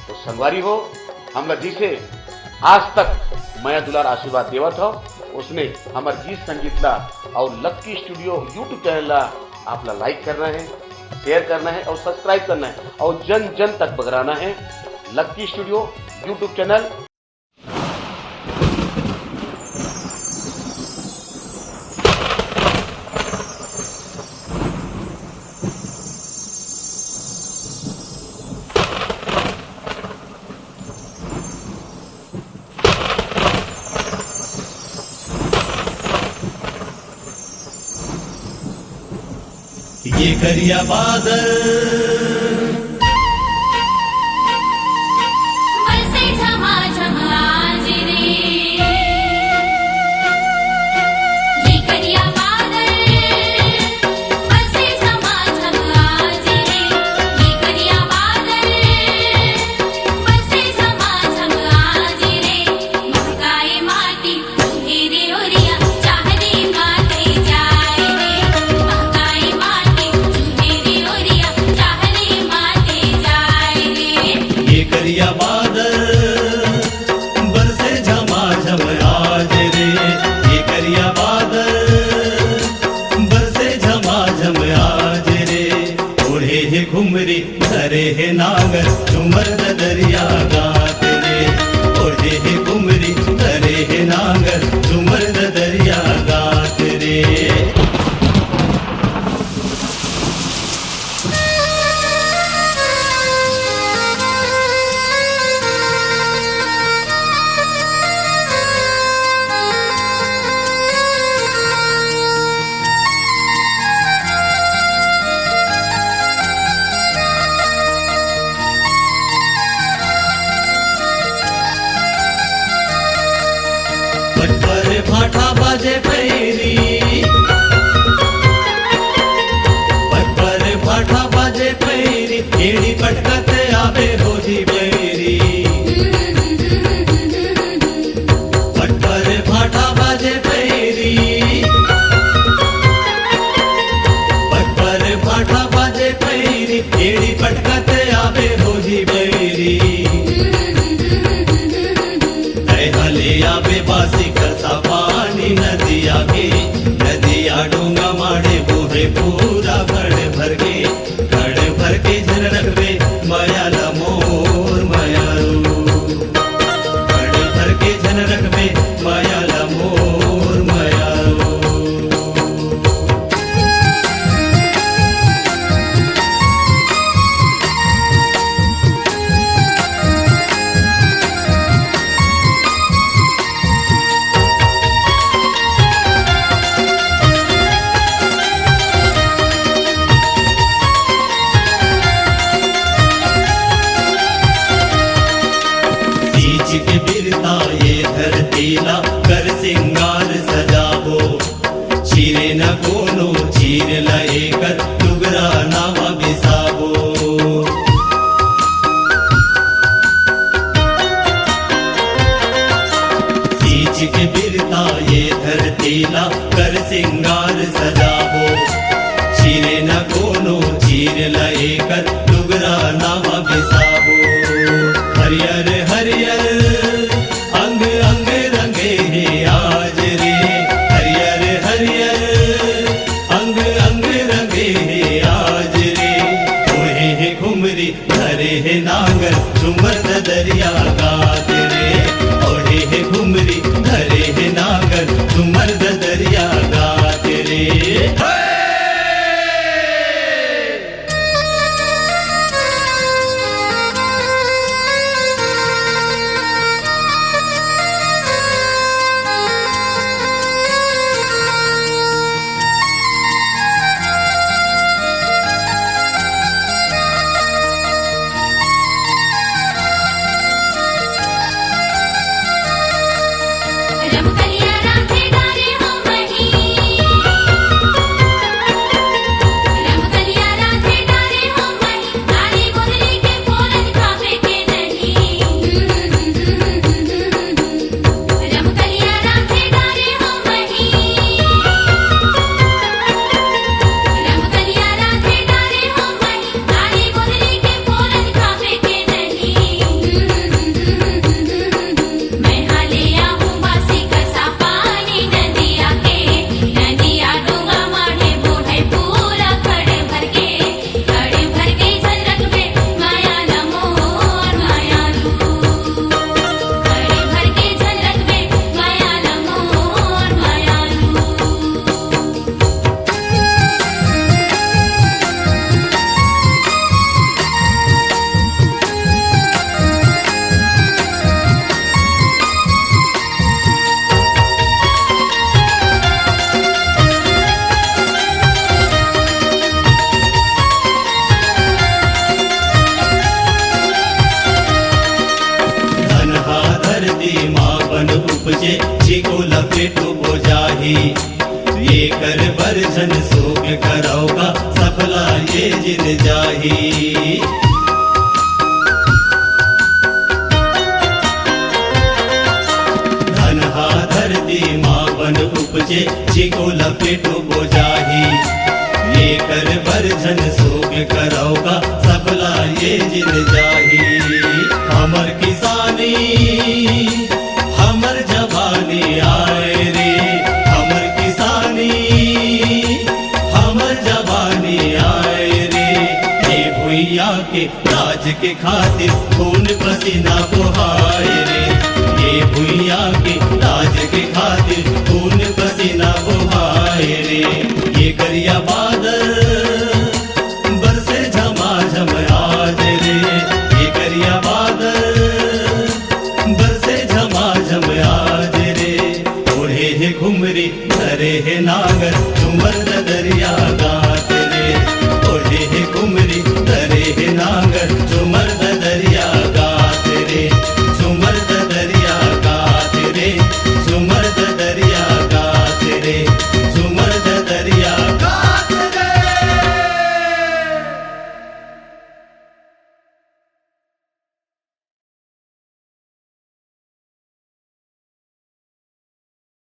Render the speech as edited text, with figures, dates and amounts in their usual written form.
तो संगवारी हो हमला जिसे आज तक मैं दुलार आशीर्वाद देवत हो उसने हमारे गीत संगीत ला और लक्की स्टूडियो यूट्यूब चैनल ला आपला लाइक करना है, शेयर करना है और सब्सक्राइब करना है और जन जन तक बगराना है। Lucky studio YouTube channel. ये करिया बादल बरसे झमाझम आज रे, ये करिया बादल बरसे झमाझम आज रे, ये करिया बादल बरसे झमाझम आज रे। महकाए माटी चुहेरे ओरिया चाहने माते जाए रे, महकाए माटी चुहेरे ओरिया चाहने माते जाए रे। ये करिया बादल बरसे झमाझम आज रे, ये करिया बादल बरसे झमाझम आज रे। ओढ़े है घुमरी धरे है नागर झुमर दरिया गात रे, ओढ़े है घुमरी धरे है नागर झुमर दरिया गात रे। पटपर फाटा बाजे पैरी, पटपर फाटा बाजे पैरी, एड़ी पटकत आवे भोजी बैरी। पटपर फाटा बाजे पैरी, पटपर फाटा बाजे पैरी, एड़ी पटकत आवे भोजी बैरी। हले आवे बासी करता पानी नदिया के, नदिया डोंगा माड़े बूहे पूरा घड़ भर के झन रखबे माया ला मोर मायारू, घड़ भर के झन रखबे माया ला मोर मायारू। सींच के बिरता ये धरती ला कर सिंगार सजावो, चीरे न कोनो चीर लए कर टुगरा नावा बिसावो। सींच के बिरता ये धरती ला कर सिंगार सजावो, चीरे न कोनो चीर लए कर टुगरा नावा बिसावो। हरियर हरियर अंग अंग रंगे हैं आज रे, हरियर हरियर अंग अंग रंगे हैं आज रे। ओढ़े है घुमरी धरे है नागर झुमर दरिया गात रे, ओढ़े है घुमरी धरे है नागर झुमर दरिया गात उपजे जिको लपेटो बोजाही ये कर बरझन सोग करौगा सफला ये जिन जाही धनहा धरती माँ बन उपजे जिको लपेटो बोजाही ये कर बरझन सोग करौगा सफला ये जिन जाही हमर किसानी हमर जवानी आए रे हमर किसानी हमर जवानी आए रे ये भुइया के राज के खातिर खून पसीना बहाए रे ये भुइया के राज के खातिर खून पसीना बहाए रे ये करिया